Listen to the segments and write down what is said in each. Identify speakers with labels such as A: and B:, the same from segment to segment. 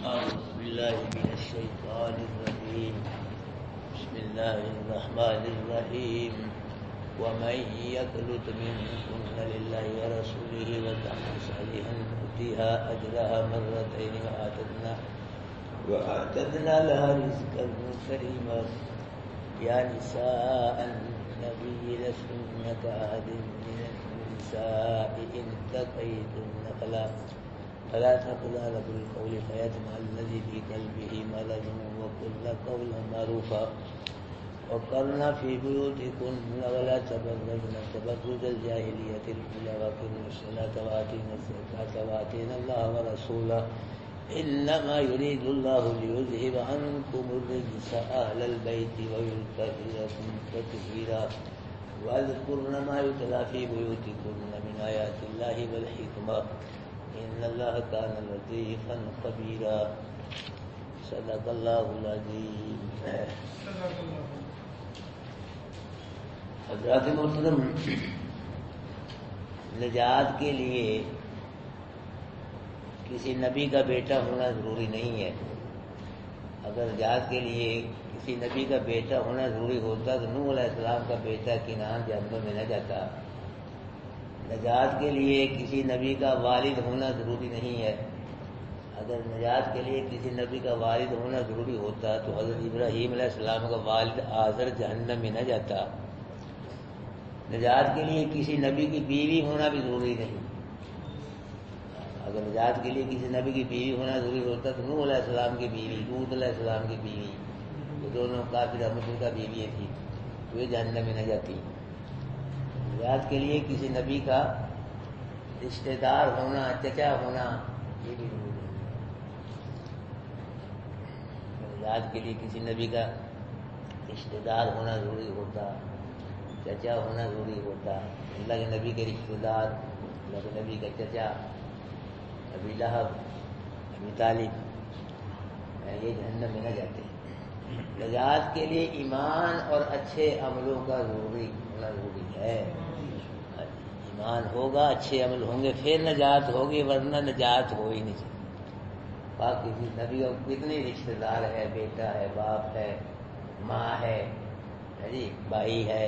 A: أعوذ بالله من الشيطان الرجيم. بسم الله الرحمن الرحيم. ومن يقنت منكن لله ورسوله وتعمل صالحا نؤتها أجرها مرتين وأعتدنا لها رزقا كريما. يا نساء النبي لستن كأحد من النساء إن اتقيتن فلا تخضعن بالقول فيطمع الذي في قلبه مرض وقلن قولا معروفا وقرن في بيوتكن ولا تبرجن تبرج الجاهلية الأولى وأقمن الصلاة وآتينا الزكاة وآتينا الله ورسوله إنما يريد الله ليذهب عنكم الرجس أهل البيت ويطهركم تطهيرا. واذكرن ما يتلى في بيوتكن من آيات الله والحكمة إن الله كان لطيفا خبيرا. صدق اللہ العظیم. حضرات محترم، نجات کے لیے کسی نبی کا بیٹا ہونا ضروری نہیں ہے. اگر نجات کے لیے کسی نبی کا بیٹا ہونا ضروری ہوتا تو نوح علیہ السلام کا بیٹا کنعان جہنم میں نہ جاتا. نجات کے لیے کسی نبی کا والد ہونا ضروری نہیں ہے. اگر نجات کے لیے کسی نبی کا والد ہونا ضروری ہوتا تو حضرت ابراہیم علیہ السلام کا والد آزر جہنم میں نہ جاتا. نجات کے لیے کسی نبی کی بیوی ہونا بھی ضروری نہیں. اگر نجات کے لیے کسی نبی کی بیوی ہونا ضروری ہوتا تو نوح علیہ السلام کی بیوی، لوط علیہ السلام کی بیوی، وہ دونوں کافر رحمت کا بیوی تھی، وہ جہنم میں نہ جاتی. نجات کے لیے کسی نبی کا رشتہ دار ہونا، چچا ہونا، یہ بھی ضروری ہے. نجات کے لیے کسی نبی کا رشتہ دار ہونا ضروری ہوتا، چچا ہونا ضروری ہوتا. اللہ کے نبی کے رشتہ دار، اللہ کے نبی کا چچا ابی لہب، ابی طالب، یہ جہنم میں نہ جاتے. نجات کے لیے ایمان اور اچھے عملوں کا ہونا ضروری ہے. ایمان ہوگا، اچھے عمل ہوں گے پھر نجات ہوگی، ورنہ نجات ہو ہی نہیں سکتی. باقی نبی اور کتنے رشتہ دار ہے، بیٹا ہے، باپ ہے، ماں ہے، جی بھائی ہے،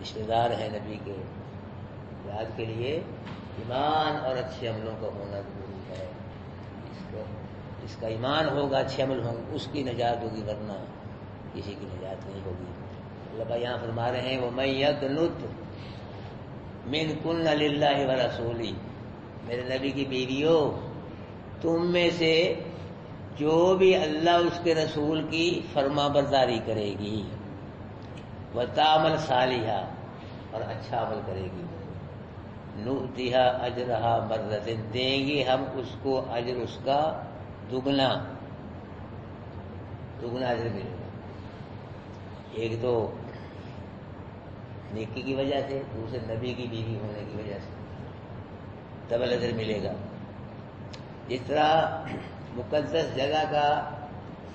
A: رشتہ دار ہے نبی کے. نجات کے لیے ایمان اور اچھے عملوں کا ہونا ضروری ہے. اس کا ایمان ہوگا، اچھے عمل ہوں گے، اس کی نجات ہوگی، ورنہ کسی کی نجات نہیں ہوگی. اللہ بھائی یہاں فرما رہے ہیں وَمَن يَقْنُتْ مِنْكُنَّ لِلَّهِ وَرَسُولِهِ، میرے نبی کی بیویوں، تم میں سے جو بھی اللہ اس کے رسول کی فرما برداری کرے گی، وَتَعْمَلْ صَالِحًا، اور اچھا عمل کرے گی، نُؤْتِهَا أَجْرَهَا مَرَّتَيْنِ، دیں گے ہم اس کو اجر اس کا دگنا اجر ملے گا. ایک تو نیکی کی وجہ سے، دوسرے نبی کی بیوی ہونے کی وجہ سے ڈبل اجر ملے گا. جس طرح مقدس جگہ کا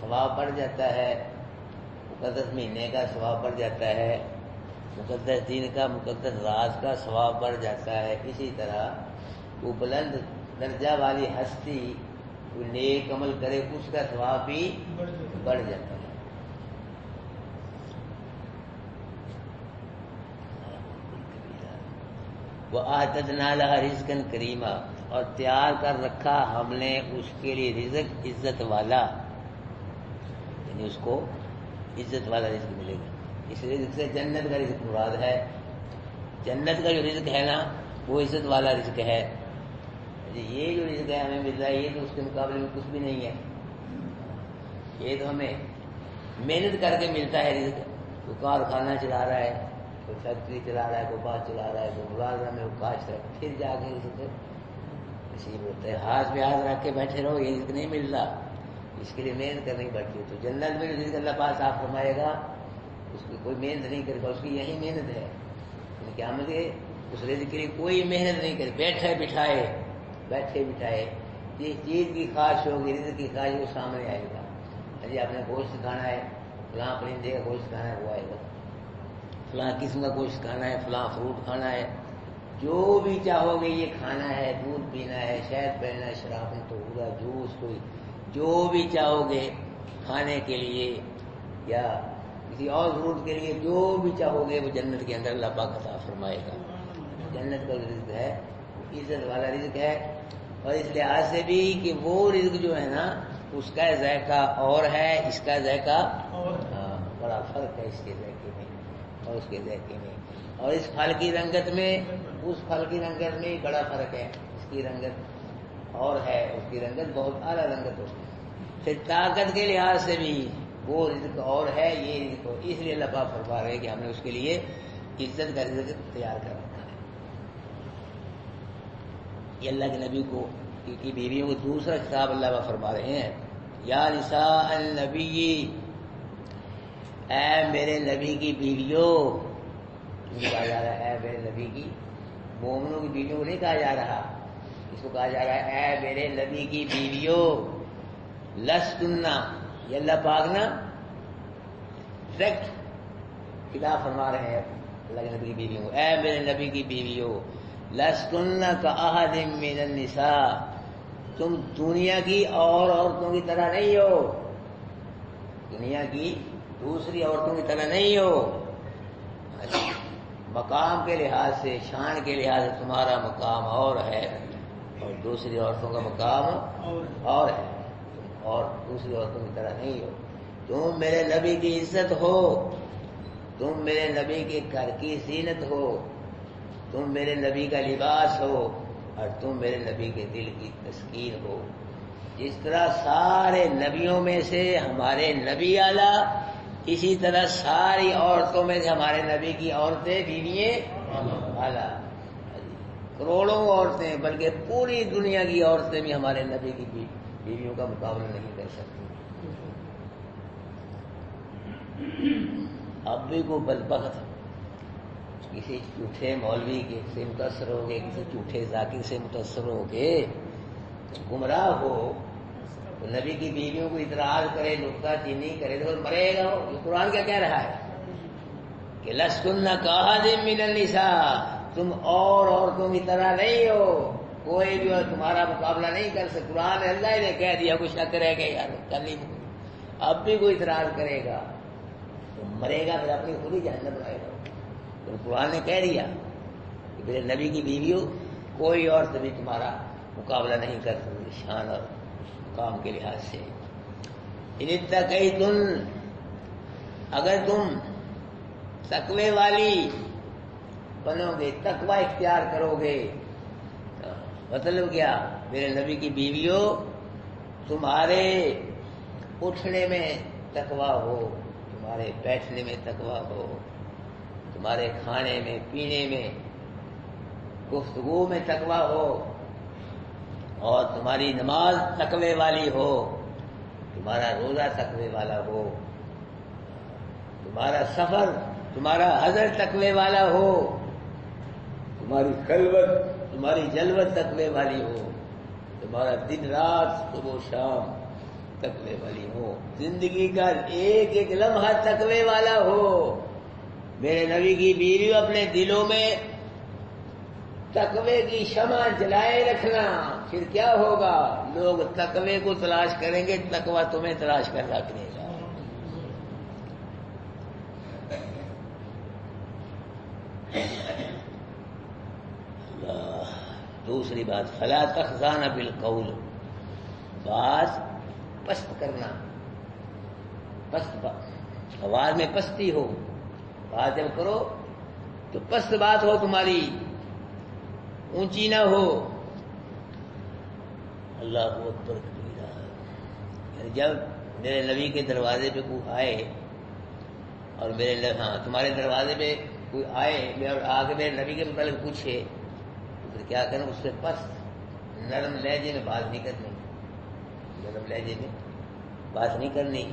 A: ثواب بڑھ جاتا ہے، مقدس مہینے کا ثواب بڑھ جاتا ہے، مقدس دین کا، مقدس راز کا ثواب بڑھ جاتا ہے، اسی طرح وہ بلند درجہ والی ہستی کوئی نیک عمل کرے اس کا ثواب بھی بڑھ جاتا ہے. وَأَعْتَدْنَا لَهَا رِزْقًا كَرِيمًا، اور تیار کر رکھا ہم نے اس کے لیے رزق عزت والا، یعنی اس کو عزت والا رزق ملے گا. اس رزق سے جنت کا رزق مراد ہے. جنت کا جو رزق ہے نا وہ عزت والا رزق ہے. یہ جو رزق ہے ہمیں مل رہا ہے یہ تو اس کے مقابلے میں کچھ بھی نہیں ہے. یہ تو ہمیں محنت کر کے ملتا ہے رزق. کوئی کارخانہ چلا رہا ہے، کوئی فیکٹری چلا رہا ہے، کوئی بات چلا رہا ہے، کوئی ملازم ہے، وہ کاشت ہے، پھر جا کے رزق نصیب ہوتا ہے. ہاتھ پہ ہاتھ رکھ کے بیٹھے رہو یہ رزق نہیں مل رہا، اس کے لیے محنت کرنی پڑتی ہے. تو جنت میں رزق اللہ پاک صاف فرمائے گا، اس کی کوئی محنت نہیں کرے گا، اس کی یہی محنت ہے. قیامت کے اس رزق کے لیے کوئی محنت نہیں کرے، بیٹھے بٹھائے جس چیز کی خواہش ہوگی، رزق کی خواہش وہ سامنے آئے گا. جی آپ نے گوشت کھانا ہے، فلاں پرندے کا گوشت کھانا ہے، وہ آئے گا. فلاں قسم کا گوشت کھانا ہے، فلاں فروٹ کھانا ہے، جو بھی چاہو گے یہ کھانا ہے، دودھ پینا ہے، شہد پہننا ہے، شراب تو ہوگا، جوس کوئی جو بھی چاہو گے کھانے کے لیے یا کسی اور ضرورت کے لیے، جو بھی چاہو گے وہ جنت کے اندر اللہ پاک عطا فرمائے گا۔ جنت کا رزق ہے عزت والا رزق ہے، اور اس لحاظ سے بھی کہ وہ رزق جو ہے نا اس کا ذائقہ اور ہے، اس کا ذائقہ بڑا فرق ہے اس کے ذائقے میں اور اس کے ذائقے میں، اور اس پھل کی رنگت میں اس پھل کی رنگت میں بڑا فرق ہے۔ اس کی رنگت اور ہے، اس کی رنگت بہت اعلیٰ رنگت ہوتی ہے۔ پھر طاقت کے لحاظ سے بھی وہ رزق اور ہے، یہ رزق اور، اس لیے اللہ پاک فرما رہے ہیں کہ ہم نے اس کے لیے عزت کا رزق تیار کر رکھا ہے۔ یہ اللہ کے نبی کو کی بیویوں کو دوسرا خطاب اللہ پاک فرما رہے ہیں، یا نساء النبی، اے میرے نبی کی بیویوں، کہا جا رہا ہے اے میرے نبی کی، مومنوں کی بیویوں کو نہیں کہا جا رہا، اس کو کہا جا رہا ہے اے میرے نبی کی بیویوں، لستنہ، یہ اللہ پاک نا ڈائریکٹ خلاف فرما رہے ہیں اللہ کے نبی کی بیویوں کو، اے میرے نبی کی بیویوں، لستنہ کاحد من النساء، تم دنیا کی اور عورتوں کی طرح نہیں ہو، دنیا کی دوسری عورتوں کی طرح نہیں ہو۔ مقام کے لحاظ سے، شان کے لحاظ سے تمہارا مقام اور ہے، اور دوسری عورتوں کا مقام اور ہے، اور دوسری عورتوں کی طرح نہیں ہو۔ تم میرے نبی کی عزت ہو، تم میرے نبی کے گھر کی زینت ہو، تم میرے نبی کا لباس ہو، اور تم میرے نبی کے دل کی تسکین ہو۔ جس طرح سارے نبیوں میں سے ہمارے نبی اعلیٰ، اسی طرح ساری عورتوں میں سے ہمارے نبی کی عورتیں بیوییں اعلیٰ، کروڑوں عورتیں، بلکہ پوری دنیا کی عورتیں بھی ہمارے نبی کی بیویوں کا مقابلہ نہیں کر سکتی۔ اب بھی کو بدبخت کسی جھوٹے مولوی سے متاثر ہو گئے، کسی جھوٹے ذاکر سے متاثر ہو کے گمراہ ہو، تو نبی کی بیویوں کو اعتراض کرے، نکتہ چینی کرے تو مرے گا۔ یہ قرآن کیا کہہ رہا ہے کہ لستنہ کاحد من النساء، تم اور عورتوں کی طرح نہیں ہو، کوئی بھی اور تمہارا مقابلہ نہیں کر سکتا۔ قرآن اللہ نے کہہ دیا، کوئی شک رہ گیا یار کل ہی، اب بھی کوئی اعتراض کرے گا تو مرے گا، پھر اپنی خود ہی جہنم بنائے گا۔ تو قرآن نے کہہ دیا کہ میرے نبی کی بیویوں کوئی عورت بھی تمہارا مقابلہ نہیں کر سکتی شان اور مقام کے لحاظ سے۔ ان اتقیتن، اگر تم تقوی والی بنو گے، تقوی اختیار کرو گے، مطلب کیا؟ میرے نبی کی بیویوں تمہارے اٹھنے میں تقوی ہو، تمہارے بیٹھنے میں تقوی ہو، تمہارے کھانے میں، پینے میں، گفتگو میں تقوی ہو، اور تمہاری نماز تقوی والی ہو، تمہارا روزہ تقوی والا ہو، تمہارا سفر، تمہارا حضر تقوی والا ہو، تمہاری خلوت، تمہاری جلوت تقوی والی ہو، تمہارا دن رات صبح و شام تقوی والی ہو، زندگی کا ایک ایک لمحہ تقوی والا ہو۔ میرے نبی کی بیوی اپنے دلوں میں تقوی کی شمع جلائے رکھنا، پھر کیا ہوگا؟ لوگ تقوی کو تلاش کریں گے، تقوی تمہیں تلاش کر رکھنے گا۔ دوسری بات، فلا تخضعن بالقول، بات پست کرنا، پست آواز میں پستی ہو، بات جب کرو تو پست بات ہو تمہاری، اونچی نہ ہو۔ اللہ اکبر کبیرہ، یعنی جب میرے نبی کے دروازے پہ کوئی آئے اور تمہارے دروازے پہ کوئی آئے اور آ کے میرے نبی کے متعلق پوچھے تو پھر کیا کرنا؟ اس سے پست نرم لہجے میں بات نہیں کرنی، نرم لہجے میں بات نہیں کرنی،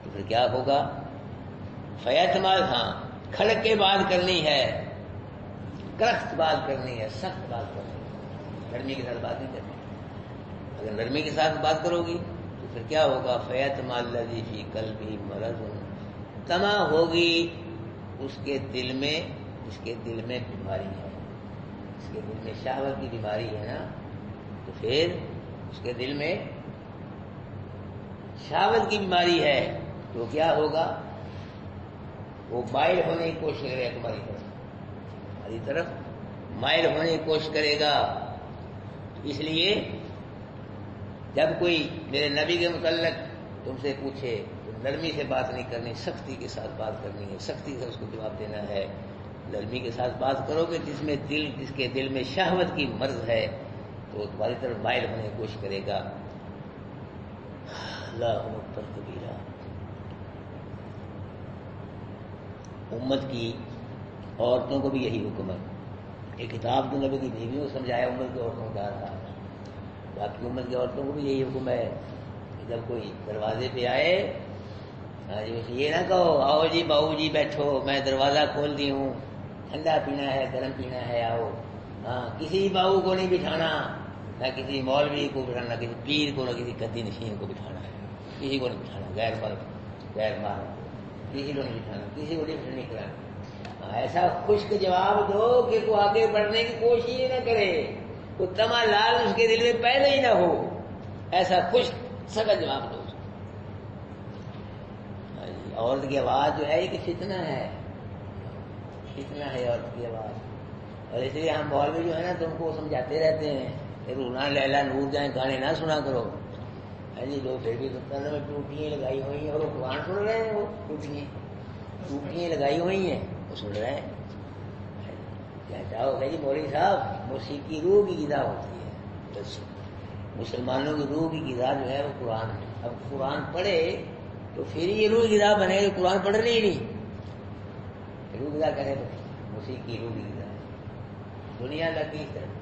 A: تو پھر کیا ہوگا؟ فیتمال، کھڑک کے بات کرنی ہے، کرخت بات کرنی ہے، سخت بات کرنی ہے، نرمی کے ساتھ بات نہیں کرنی۔ اگر نرمی کے ساتھ بات کرو گی تو پھر کیا ہوگا؟ فیتمال الذی فی قلبہ مرض، طمع ہوگی اس کے دل میں، اس کے دل میں بیماری ہے، اس کے دل میں شہوت کی بیماری ہے نا، تو پھر اس کے دل میں شہوت کی بیماری ہے تو کیا ہوگا؟ وہ مائل ہونے کی کوشش کرے گا تمہاری طرف مائل ہونے کی کوشش کرے گا. اس لیے جب کوئی میرے نبی کے متعلق تم سے پوچھے تو نرمی سے بات نہیں کرنی، سختی کے ساتھ بات کرنی ہے، سختی سے اس کو جواب دینا ہے. نرمی کے ساتھ بات کرو گے جس کے دل میں شہوت کی مرض ہے تو تمہاری طرف مائل ہونے کی کوشش کرے گا. اللہ اکبر کبیرہ. امت کی عورتوں کو بھی یہی حکم ہے. یہ کتاب تو نبی کی بیویوں کو سمجھایا، امت کی عورتوں کا تھا. باقی امت کی عورتوں کو بھی یہی حکم ہے کہ جب کوئی دروازے پہ آئے یہ نہ کہو آؤ جی بہو جی بیٹھو، میں دروازہ کھول دی ہوں، ٹھنڈا پینا ہے گرم پینا ہے آؤ. ہاں، کسی بہو کو نہیں بٹھانا، نہ کسی مولوی کو بٹھانا، نہ کسی پیر کو، نہ کسی گدی نشین کو بٹھانا ہے. کسی کو نہیں بٹھانا، غیر مرد غیر مارد کسی کو نہیں بٹھانا، کسی کو نہیں کرانا. ایسا خشک جواب دو کہ وہ آگے بڑھنے کی کوشش ہی نہ کرے، وہ تما لال اس کے دل میں پیدا ہی نہ ہو. ایسا خشک سگا جواب دو. عورت کی آواز جو ہے یہ کہ فتنہ ہے، فتنہ ہے عورت کی آواز. اور اس لیے ہم مولوی جو ہے نا تم کو سمجھاتے رہتے ہیں کہ رونا لیلا نور جائیں گانے نہ سنا کرو. جی لوگ پھر بھی دفتر میں ٹوٹیاں لگائی ہوئی ہیں اور وہ قرآن سن رہے ہیں. وہ ٹوٹیاں لگائی ہوئی ہیں وہ سن رہے ہیں. کیا چاہو کہ جی مولوی صاحب موسیقی روح کی غذا ہوتی ہے. بس مسلمانوں کی روح کی غذا جو ہے وہ قرآن ہے. اب قرآن پڑھے تو پھر یہ روح غذا بنے گی. قرآن پڑھ رہی نہیں روح غذا کرے تو موسیقی روح کی غذا ہے. دنیا لگی اس طرح.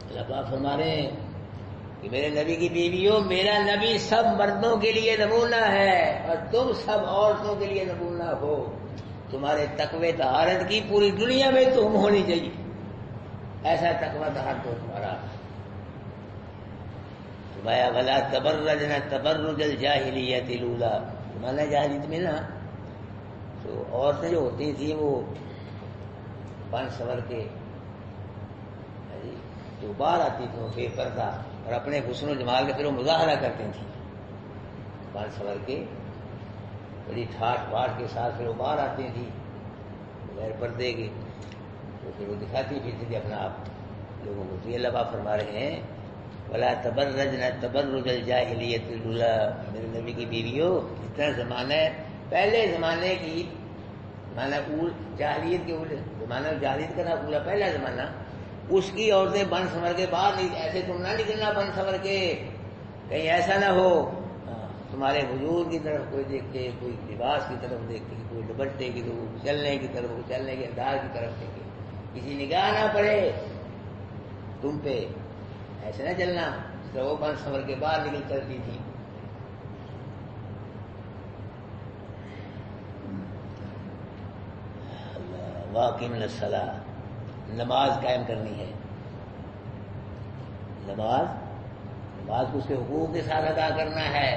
A: اللہ پاک فرما رہے ہیں کہ میرے نبی کی بیویوں، میرا نبی سب مردوں کے لیے نمونہ ہے اور تم سب عورتوں کے لیے نمونہ ہو. تمہارے تقوی طہارت کی پوری دنیا میں تم ہونی چاہیے. ایسا تقوی طہارت ہو تمہارا. فرمایا ولا تبرجن تبرج الجاہلیت الاولی. زمانہ جاہلیت میں نا تو عورتیں جو ہوتی تھیں وہ بن سور کے جو باہر آتی تھی وہ بے پردہ اور اپنے حسن و جمال کے پھر وہ مظاہرہ کرتی تھیں. بن سور کے بڑی ٹھاٹ باٹ کے ساتھ پھر وہ باہر آتی تھیں بغیر پردے کے، تو پھر وہ دکھاتی پھرتی تھی اپنا آپ لوگوں کو. تو یہ اللہ پاک فرما رہے ہیں ولا تبرجن تبرج الجاہلیت الاولی. میرے نبی کی بیویوں، جتنا زمانہ پہلے زمانے کی مانا جاہلیت کے زمانہ جاہلیت کا نا پورا پہلا زمانہ، اس کی عورتیں بن سنور کے باہر نہیں. ایسے تم نہ نکلنا بن سنور کے، کہیں ایسا نہ ہو تمہارے وجود کی طرف کوئی دیکھے، کوئی لباس کی طرف دیکھے، کوئی دوپٹے کی طرف، چلنے کی طرف، چلنے کے انداز کی طرف دیکھے، کسی نگاہ نہ پڑے تم پہ. ایسے نہ چلنا تو وہ بن سنور کے باہر نکل چلتی تھی. واقعی الصلاۃ، نماز قائم کرنی ہے. نماز کو اس کے حقوق کے ساتھ ادا کرنا ہے.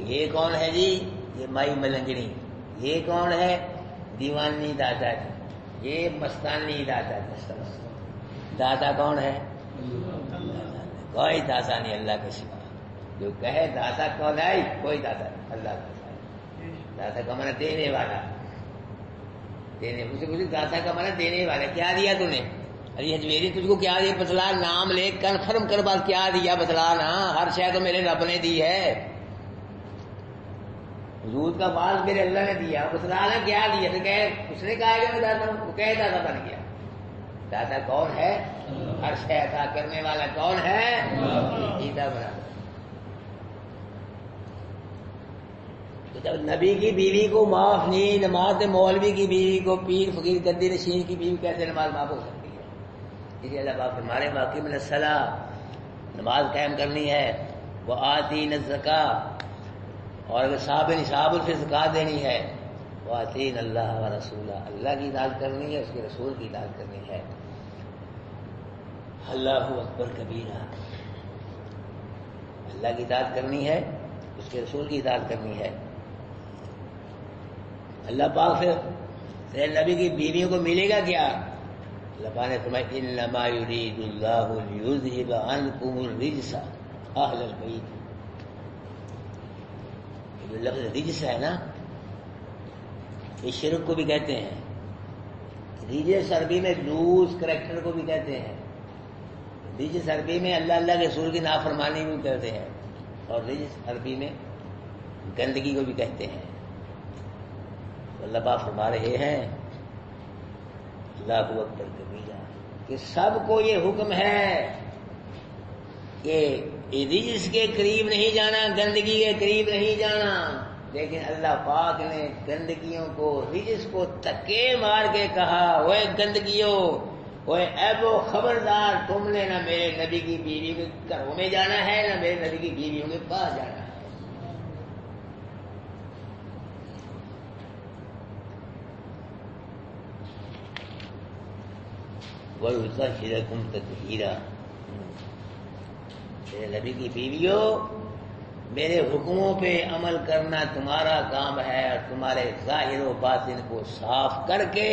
A: یہ کون ہے جی؟ یہ مائی ملنگڑی. یہ کون ہے؟ دیوانی دادا جی. یہ مستانی دادا جی. دادا کون ہے؟ کوئی دادا نہیں اللہ کے سوا. جو کہے دادا کون ہے؟ کوئی دادا نہیں اللہ کا سوا. دادا کا معنی دینے والا. دینے اسے دادا کا معنی دینے والا. کیا دیا تو نے؟ ارے حجویری تجھ کو کیا دیا بتلا. نام لے کنفرم کر بات کیا دیا بتلا نا. ہر شے تو میرے رب نے دی ہے. وجود کا باز میرے اللہ نے دیا. بتلا نا کیا دیا. تو کہ اس نے کہا کہ میں دادا ہوں. وہ کہے دادا بن گیا. دادا کون ہے؟ ہر شے عطا کرنے والا کون ہے؟ عیدا بنا. تو جب نبی کی بیوی کو معاف نہیں، نماز مولوی کی بیوی کو، پیر فقیر گدی نشین کی بیوی کیسے نماز معاف ہو سکتی ہے؟ اس لیے اللہ پاک ہمارے واقعی من الصلاۃ، نماز قائم کرنی ہے. وہ آتین الزکاۃ، اور اگر صاحب نصاب سے زکات دینی ہے. وہ آتین اللہ و رسولہ، اللہ کی اطاعت کرنی ہے، اس کے رسول کی اطاعت کرنی ہے. اللہ اکبر کبیرہ. اللہ کی اطاعت کرنی ہے، اس کے رسول کی اطاعت کرنی ہے. اللہ پاک سے نبی کی بیویوں کو ملے گا کیا؟ اللہ نے فرمایا انما یرید اللہ لیذھب عنکم الرجس اہل البیت. جو لفظ رجس ہے نا یہ شرک کو بھی کہتے ہیں. رجس عربی میں لوز کریکٹر کو بھی کہتے ہیں. رجس عربی میں اللہ کے رسول کی نافرمانی بھی کہتے ہیں. اور رجس عربی میں گندگی کو بھی کہتے ہیں. اللہ پاک فرما رہے ہیں اللہ اکبر کبیرہ کہ سب کو یہ حکم ہے کہ رجس کے قریب نہیں جانا, گندگی کے قریب نہیں جانا. لیکن اللہ پاک نے گندگیوں کو, رجس کو تکے مار کے کہا وہ گندگیوں, وہ ایبو خبردار, تم نے نہ میرے نبی کی بیوی کے گھروں میں جانا ہے نہ میرے نبی کی بیویوں کے پاس جانا ہے. وَيُطَهِّرَكُمْ تَطْهِيرًا. میرے نبی کی بیویوں, میرے حکموں پہ عمل کرنا تمہارا کام ہے, اور تمہارے ظاہر و باطن کو صاف کر کے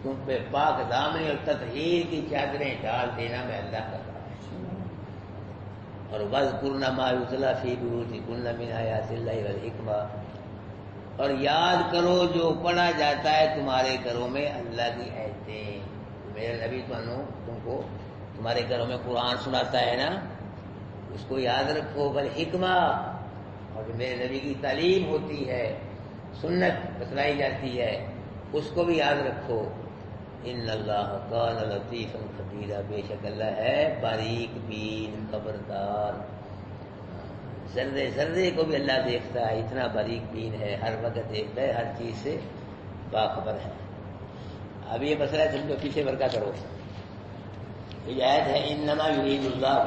A: تم پہ پاک دامنی اور تطہیر کی چادریں ڈال دینا میں اللہ کا کام ہے. اور وَاذْكُرْنَ مَا يُتْلَىٰ فِي بُيُوتِكُنَّ مِنْ آيَاتِ اللَّهِ وَالْحِكْمَةِ. اور یاد کرو جو پڑھا جاتا ہے تمہارے گھروں میں اللہ کی آیتیں. میرے نبی تم کو تمہارے گھروں میں قرآن سناتا ہے نا, اس کو یاد رکھو. والحکمہ, اور جو میرے نبی کی تعلیم ہوتی ہے, سنت بتلائی جاتی ہے, اس کو بھی یاد رکھو. ان اللہ کان لطیفا خبیرا, بے شک اللہ ہے باریک بین خبردار. ذرے ذرے کو بھی اللہ دیکھتا ہے, اتنا باریک بین ہے, ہر وقت دیکھتا ہے, ہر چیز سے باخبر ہے. اب یہ مسئلہ ہے, تم کو پیچھے برکا کرو. یہ آیت ہے انما یرید اللہ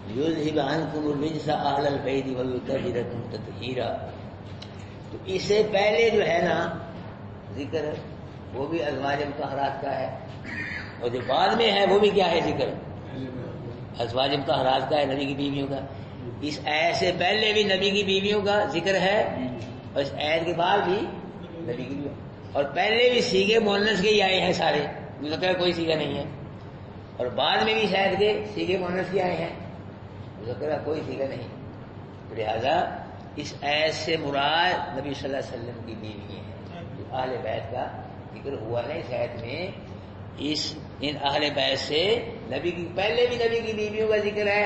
A: لیذھب عنکم الرجس اہل البیت ویطہرکم تطہیرا. تو اس سے پہلے جو ہے نا ذکر, وہ بھی ازواج مطہرات کا ہے, اور جو بعد میں ہے وہ بھی کیا ہے ذکر, ازواج مطہرات کا ہے, نبی کی بیویوں کا. اس آیت سے پہلے بھی نبی کی بیویوں کا ذکر ہے, اور اس آیت کے بعد بھی نبی کی بیویوں. اور پہلے بھی سیغے مؤنث کے ہی آئے ہیں سارے, مذکر کوئی سیغہ نہیں ہے. اور بعد میں بھی شاید کے سیغے مؤنث کے آئے ہیں, مذکر کوئی سیغہ نہیں. لہذا اس آیت سے مراد نبی صلی اللہ علیہ وسلم کی بیوی ہیں. جو اہل بیت کا ذکر ہوا نا اس آیت میں, ان اہل بیت سے نبی کی, پہلے بھی نبی کی بیویوں کا ذکر ہے,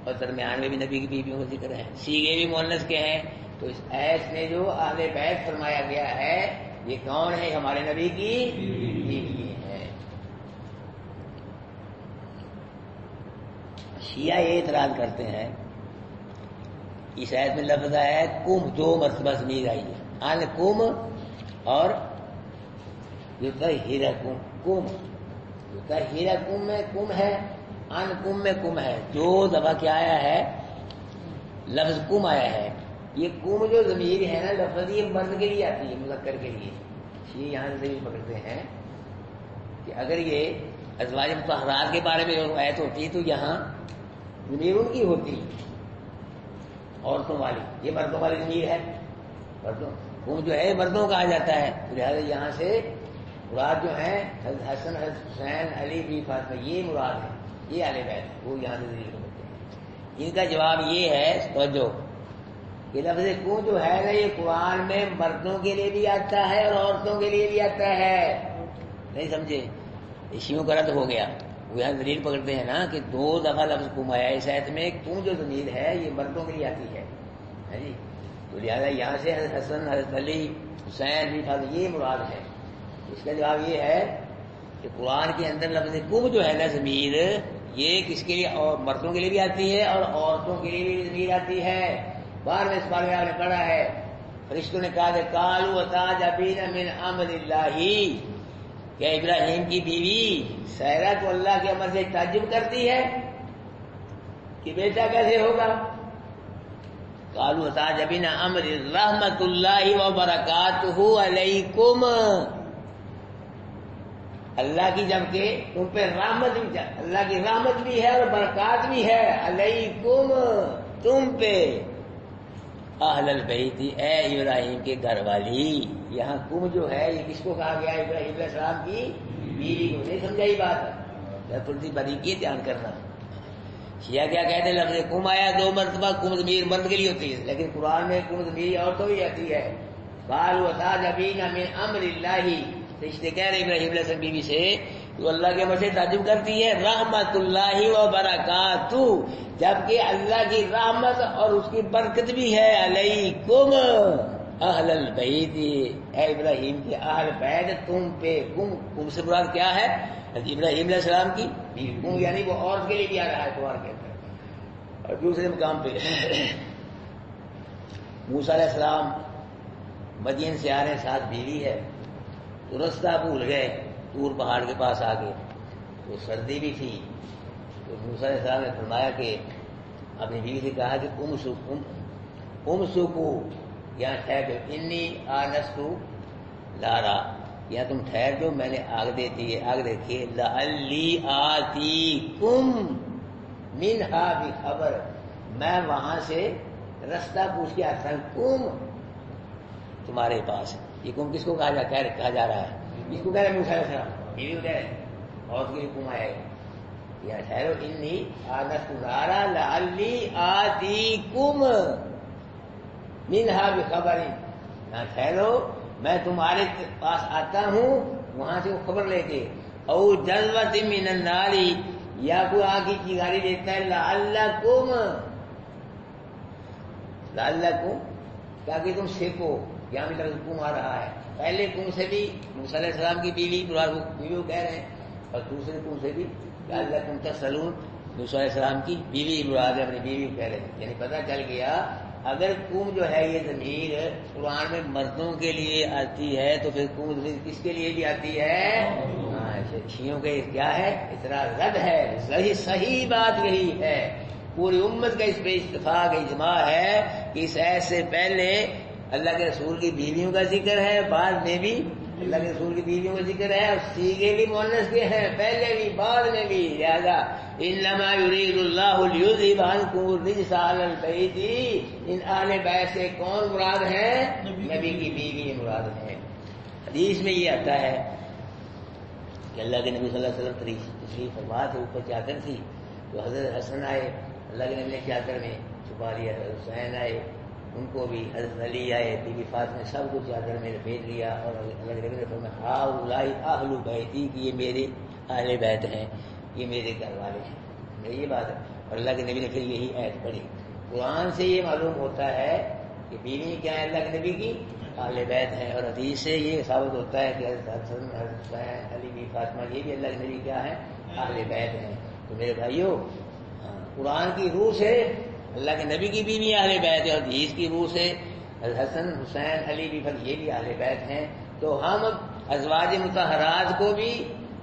A: اور درمیان میں بھی نبی کی بیویوں کا ذکر ہے. سیغے بھی مؤنث کے ہیں. تو اس آیت میں جو اہل بیت فرمایا گیا ہے یہ کون ہے, ہمارے نبی کی بیوی ہے. شیعہ یہ اعتراض کرتے ہیں اس آیت میں لفظ آیا ہے کم, 2 مرتبہ ضمیر آئی ہے, ان کم اور یطہرکم. کم یطہرکم میں کم ہے, ان کم میں کم ہے. 2 دفعہ کیا آیا ہے, لفظ کم آیا ہے. یہ کم جو ضمیر ہے نا لفظ, یہ مرد کے لیے آتی ہے, مذکر کے لیے. یہ یہاں سے بھی پکڑتے ہیں کہ اگر یہ ازواج مطہرات کے بارے میں جو آیت ہوتی تو یہاں ضمیر ان کی ہوتی, عورتوں والی. یہ مردوں والی ضمیر ہے, مردوں کم جو ہے مردوں کا آ جاتا ہے. لہٰذا یہاں سے مراد جو ہیں حسن, حسین, علی, بی فاطمہ, یہ مراد ہے, یہ اہل بیت, وہ یہاں سے ضمیر پکڑتے ہیں. ان کا جواب یہ ہے توجہ کہ لفظ کو جو ہے نا یہ قرآن میں مردوں کے لیے بھی آتا ہے اور عورتوں کے لیے بھی آتا ہے. نہیں سمجھے, شیعوں کا رد ہو گیا. وہ یہاں دلیل پکڑتے ہیں نا کہ 2 دفعہ لفظ کم آیا اس آیت میں. کم جو ضمیر ہے یہ مردوں کے لیے آتی ہے جی. تو لہٰذا یہاں سے حسن, حضرت علی, حسین بھی تھا, یہ مراد ہے. اس کا جواب یہ ہے کہ قرآن کے اندر لفظ کم جو ہے نا ضمیر, یہ کس کے لیے, اور مردوں کے لیے بھی آتی ہے اور عورتوں کے لیے بھی ضمیر آتی ہے. بار میں اس بارے میں آپ نے پڑھا ہے, فرشتوں نے کہا کہ قالوا تعجبین من امر اللہ, کیا ابراہیم کی بیوی سیرہ کو اللہ کے امر سے تعجب کرتی ہے کہ بیٹا کیسے ہوگا. قالوا تعجبین امر رحمت اللہ وبرکاتہ علیکم, اللہ کی جب کہ تم پہ رحمت بھی, اللہ کی رحمت بھی ہے اور برکات بھی ہے, علیکم تم پہ, اہل البیت اے ابراہیم کے گھر والی. یہاں کم جو ہے یہ کس کو کہا گیا, ابراہیم علیہ السلام کی بیوی کو نہیں سمجھائی بات، تھوڑی باریکی دھیان کرنا. شیعہ کیا کہتے ہیں لفظ کم آیا 2 مرتبہ، کم ضمیر مرد کے لیے ہوتی ہے، لیکن قرآن میں کم ضمیر عورتوں بھی آتی ہے. قالوا تعجبین من امر اللہ، رشتے کہہ رہے ابراہیم علیہ السلام بیوی سے تو اللہ کے امر سے تعجب کرتی ہے. رحمت اللہ و برکاتہ، جبکہ اللہ کی رحمت اور اس کی برکت بھی ہے علیکم اہل البیت، اے ابراہیم کے اہل بیت تم پہ. کم سے مراد کیا ہے؟ ابراہیم علیہ السلام کی بیوی. کم یعنی وہ عورت کے لیے بھی آ رہا ہے قرآن کے اندر. اور دوسرے مقام پہ موسیٰ علیہ السلام مدین سے آ رہے ہیں، ساتھ بیوی ہے، تو رستہ بھول گئے طور پہاڑ کے پاس آ کے، تو سردی بھی تھی. تو موسیٰ علیہ السلام نے فرمایا کہ اپنی بیوی سے کہا کہ امسکو یہاں ٹھہر جو، انی آنست لارا، یا تم ٹھہر جو، میں نے آگ دیتی ہے، آگ دیکھیے. لعلی آتیکم منہا بخبر، میں وہاں سے رستہ پوچھ کے آتا ہوں. کم تمہارے پاس، یہ کم کس کو کہا جا رہا ہے؟ اس کو کہہ رہے ہیں موسیٰ علیہ السلام، بیوی کو کہہ رہے ہیں، اور اس کے لیے کم آیا ہے. یا ٹھہرو، انی آنست نارا لعلی آتیکم منہا بخبر، یہاں ٹھہرو میں تمہارے پاس آتا ہوں وہاں سے وہ خبر لے کے. او جذبۃ من النار، یا کوئی آگ کی چنگاری دیتا ہے. لعلکم تاکہ تم سیکھو، یہاں بھی لفظ کم آ رہا ہے. پہلے کم سے بھی موسیٰ علیہ السلام کی بیوی کو کہہ رہے ہیں، اور دوسرے کم سے بھی لعلکم تصلون، موسیٰ علیہ السلام کی بیوی مراد ہے، اپنی بیوی کو کہہ رہے ہیں. یعنی پتہ چل گیا اگر کم جو ہے یہ ضمیر قرآن میں مردوں کے لیے آتی ہے تو پھر کم ضمیر کس کے لیے بھی آتی ہے؟ شیعوں کے کیا ہے؟ اتنا رد ہے. صحیح بات یہی ہے، پوری امت کا اس پہ اتفاق اجماع ہے کہ اس ایت سے پہلے اللہ کے رسول کی بیویوں کا ذکر ہے، بعد میں بھی اللہ کے رسول کی بیویوں کا ذکر ہے، اور سیغے بھی مؤنث کے ہیں، پہلے بھی بعد میں بھی. لہذا انما یرید اللہ لیذھب عنکم الرجس اہل البیت، ان اہل بیت سے کون مراد ہے؟ نبی کی بیوی مراد ہے. حدیث میں یہ آتا ہے کہ اللہ کے نبی صلی اللہ علیہ وسلم تشریف فرما تھے، اوپر چادر تھی، تو حضرت حسن آئے، اللہ کے نبی نے چادر میں چھپا لیا. حضرت حسین آئے، ان کو بھی، حضرت علی آئے، بی بی فاطمہ نے سب کو چادر میں لپیٹ لیا. اور اللہ کے نبی نے فرمایا ہؤلاء اہل بیتی، کہ یہ میرے اہل بیت ہیں، یہ میرے گھر والے ہیں. یہ بات ہے. اور اللہ کے نبی نے پھر یہی آیت پڑھی. قرآن سے یہ معلوم ہوتا ہے کہ بیوی کیا ہے؟ اللہ کے نبی کی اہل بیت ہیں. اور حدیث سے یہ ثابت ہوتا ہے کہ حضرت حسن، حضرت حسین، علی بی فاطمہ یہ بھی اللہ کے نبی کیا ہے؟ اہل بیت ہیں. تو میرے بھائیوں، قرآن کی روح سے اللہ کے نبی کی بیوی اہل بیت ہے، اور حدیث کی روح سے حسن، حسین، علی بھی یہ بھی اہل بیت ہیں. تو ہم ازواج مطہرات کو بھی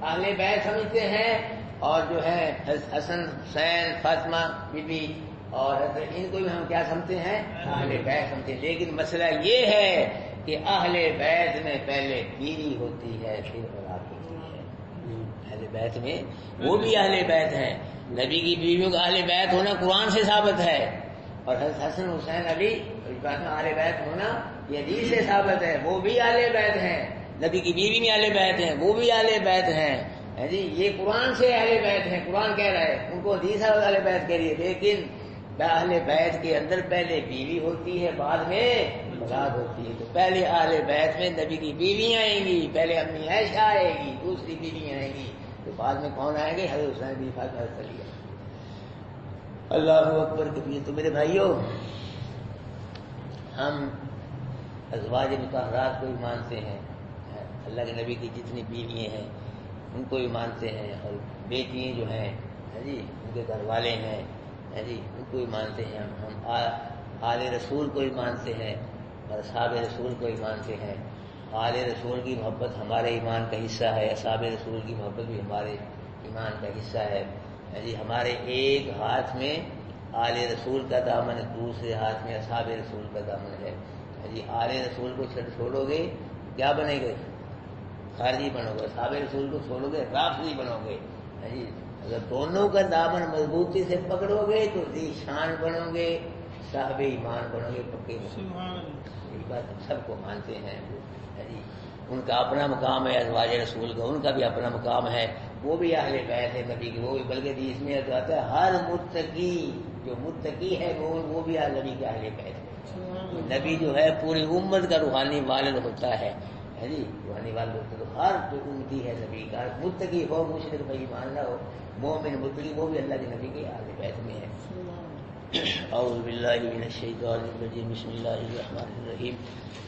A: اہل بیت سمجھتے ہیں، اور جو ہے حسن، حسین، فاطمہ بی بی اور ان کو بھی ہم کیا سمجھتے ہیں؟ اہل بیت سمجھتے ہیں. لیکن مسئلہ یہ ہے کہ اہل بیت میں پہلے بیوی ہوتی ہے پھر اولاد ہوتی ہے. اہل بیت میں وہ بھی اہل بیت ہیں. نبی کی بیویوں کا اہل بیت ہونا قرآن سے ثابت ہے، اور حسن، حسین، علی اہل بیت ہونا یہ حدیث سے ثابت ہے. وہ بھی اہل بیت ہیں، نبی کی بیوی بھی اہل بیت ہیں، وہ بھی اہل بیت ہیں. جی یہ قرآن سے اہل بیت ہیں، قرآن کہہ رہا ہے، ان کو حدیث اہل بیت کہہ رہی ہے. لیکن اہل بیت کے اندر پہلے بیوی ہوتی ہے، بعد میں اولاد ہوتی ہے. تو پہلے اہل بیت میں نبی کی بیوی آئیں گی، پہلے امی عائشہ آئے گی، دوسری بیوی آئیں گی، تو بعد میں کون آئیں گے؟ حضرت حسین بی فاطمہ علیہ. اللہ اکبر کبیر. تو میرے بھائیوں، ہم ازواج مطہرات کو بھی مانتے ہیں، اللہ کے نبی کی جتنی بیویاں ہیں ان کو بھی مانتے ہیں، اور بیٹیاں جو ہیں جی ان کے گھر والے ہیں جی ان کو بھی مانتے ہیں. ہم آل رسول کو بھی مانتے ہیں، اور اصحاب رسول کو بھی مانتے ہیں. آل رسول کی محبت ہمارے ایمان کا حصہ ہے، اصحاب رسول کی محبت بھی ہمارے ایمان کا حصہ ہے. جی ہمارے ایک ہاتھ میں آل رسول کا دامن ہے، دوسرے ہاتھ میں اصحاب رسول کا دامن ہے. جی آل رسول کو چھوڑو گے کیا بنے گے؟ خارجی بنو گے. اصحاب رسول کو چھوڑو گے رافضی بنو گے. جی اگر دونوں کا دامن مضبوطی سے پکڑو گے تو ذی شان بنو گے، صاحب ایمان بنو گے، پکے مسلمان. یہ بات ہم سب کو مانتے ہیں. جی ان کا اپنا مقام ہے، ازواج رسول کا ان کا بھی اپنا مقام ہے، وہ بھی اہل بیت ہے نبی کے، وہ بھی بلکہ اس میں آتا ہے ہر متقی جو متقی ہے وہ بھی نبی کے اہل بیت ہے۔ نبی جو ہے پوری امت کا روحانی والد ہوتا ہے جی، روحانی والد ہوتا ہے، تو ہر جو امتی ہے نبی کا متقی ہو، مشرک بھائی مان نہ ہو، مومن متقی وہ بھی اللہ کے نبی کے اہل بیت میں ہے۔ اعوذ باللہ من الشیطان الرجیم، بسم اللہ الرحمن الرحیم،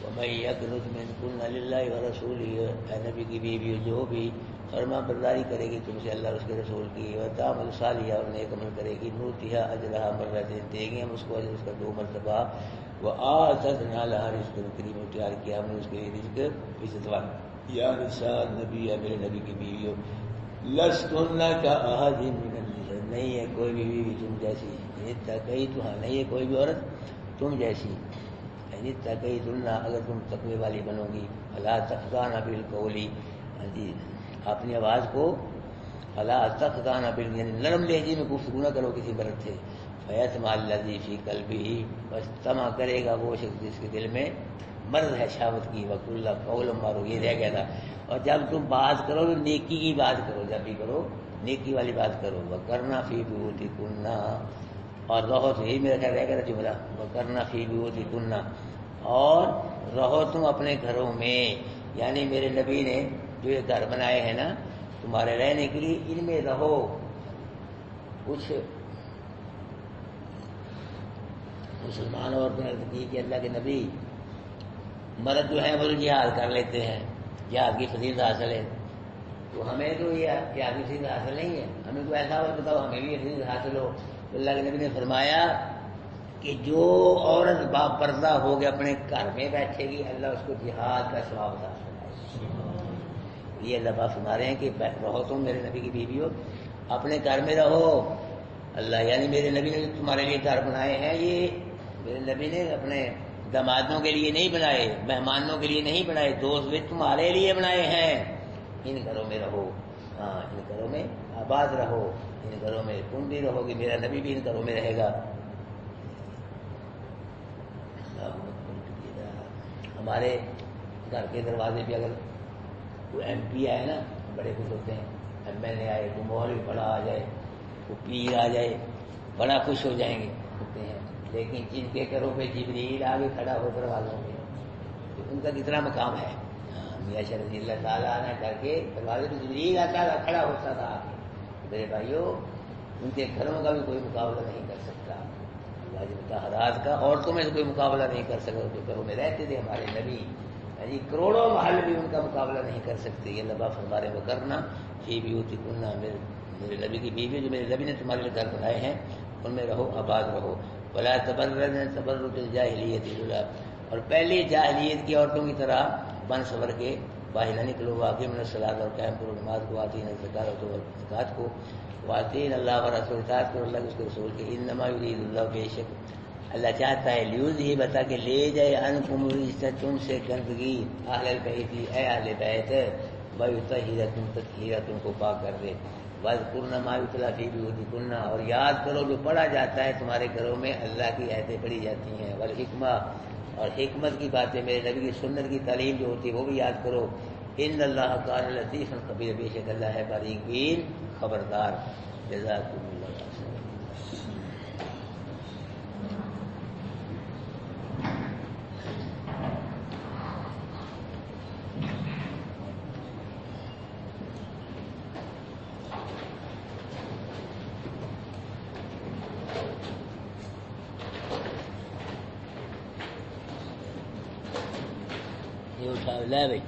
A: ومن یقنط منکن للہ ورسولہ، اے نبی کی بیوی جو بھی فرما برداری کرے گی تم سے اللہ اور اس کے رسول کی، وتعمل صالحہ اور نیک عمل کرے گی، نؤتیہا اجرہا مرتین، دیں گے ہم اس کو اجر اس کا 2 مرتبہ، وآتدنا لہا رزقا کریما، تیار کیا ہم نے اس کے لیے رزق عزت والا۔ یا نساء النبی، ہے میرے نبی کی بیویوں، لستن کأحد من النساء، نہیں ہے کوئی بھی بیوی تم جیسی، نہیں ہے کوئی بھی عورت تم جیسی، اتقیتن، اگر تم تقوی والی بنو گی، فلا تخضعن بالقول، جی اپنی آواز کو فلا تخضعن بالقول، یعنی نرم لہجے میں گفتگو نہ کرو کسی مرد سے، فیطمع الذی فی قلبہ، بس طمع کرے گا وہ شخص جس کے دل میں مرض ہے شہوت کی، وقل قولا معروفا، یہ رہ گیا تھا۔ اور جب تم بات کرو تو نیکی کی بات کرو، جب بھی کرو نیکی والی بات کرو، وقرنا فی بیوتکن، اور رہو، تو یہی میرا خیال رہ گیا جملہ، وقرنا فی بیوتکن، اور رہو تم اپنے گھروں میں، یعنی میرے نبی نے جو یہ گھر بنائے ہیں نا تمہارے رہنے کے لیے، ان میں رہو۔ کچھ مسلمان عورتوں نے کی کہ اللہ کے نبی مرد جو ہیں وہ جہاد کر لیتے ہیں، جہاد کی فضیلت حاصل ہے، تو ہمیں تو یہ جہاد کی فضیلت حاصل نہیں ہے، ہمیں تو ایسا اور بتاؤ ہمیں بھی یہ فضیلت حاصل ہو۔ تو اللہ کے نبی نے فرمایا کہ جو عورت با پردہ ہو کے اپنے گھر میں بیٹھے گی، اللہ اس کو جہاد کا ثواب عطا فرمائے۔ یہ اللہ پاک فرما رہے ہیں کہ رہو تم میرے نبی کی بیوی ہو، اپنے گھر میں رہو، اللہ یعنی میرے نبی نے تمہارے لیے گھر بنائے ہیں، یہ میرے نبی نے اپنے دامادوں کے لیے نہیں بنائے، مہمانوں کے لیے نہیں بنائے، دوست بھی تمہارے لیے بنائے ہیں۔ ان گھروں میں رہو، ہاں ان گھروں میں آباد رہو، ان گھروں میں تم بھی رہو گی، میرا نبی بھی ان گھروں میں رہے گا۔ ہمارے گھر کے دروازے پہ اگر کوئی ایم پی آئے نا بڑے خوش ہوتے ہیں، ایم ایل اے آئے، کوئی مولوی بڑا آ جائے، کوئی پیر آ جائے، بڑا خوش ہو جائیں گے ہوتے ہیں، لیکن جن کے گھروں پہ جبریل آگے کھڑا ہو دروازوں میں، تو ان کا کتنا مقام ہے۔ میاں شاہ رضی اللہ تعالیٰ نے کر کے دروازے پہ جبریل آتا تھا، کھڑا ہوتا تھا، میرے بھائیوں ان کے گھروں کا بھی کوئی مقابلہ نہیں کر سکتا، واجب طہارات کا عورتوں میں سے کوئی مقابلہ نہیں کر سکتا، جو گھروں میں رہتے تھے ہمارے نبی، یعنی کروڑوں محل بھی ان کا مقابلہ نہیں کر سکتے۔ یہ اللہ فرمارے وہ کرنا فی بیوتکن، میرے نبی کی بیوی جو میرے نبی نے تمہارے لیے گھر بنائے ہیں ان میں رہو، آباد رہو، ولا تبرجن تبرج الجاہلیت الاولی، اور پہلی جاہلیت کی عورتوں کی طرح بن سور کے باہر نہ نکلو، واقعی من الصلاۃ، اور قائم کرو نماز کو، آتین الزکات، اور زکات کو، واطین اللہ و رسول، اطاعت کرو اللہ کے اس کے رسول کی، انما یرید اللہ، بے شک اللہ چاہتا ہے، لیذہب بتا کہ لے جائے، عنکم الرجس تم سے گندگی، اہل البیت، اے اہل بیت، ویطہرکم تطہیرا، تم کو پاک کر دے، واذکرن ما یتلی فی بیوتکن، اور یاد کرو جو پڑھا جاتا ہے تمہارے گھروں میں، اللہ کی آیتیں پڑھی جاتی ہیں، والحکمہ، اور حکمت کی باتیں، میرے نبی کی سنت کی تعلیم جو ہوتی ہے وہ بھی یاد کرو، ان اللہ کان لطیفا خبیر، بے شک اللہ ہے باریک بین خبردار۔ جزاکم اللہ خیر۔ یہ اٹھا لے بھائی۔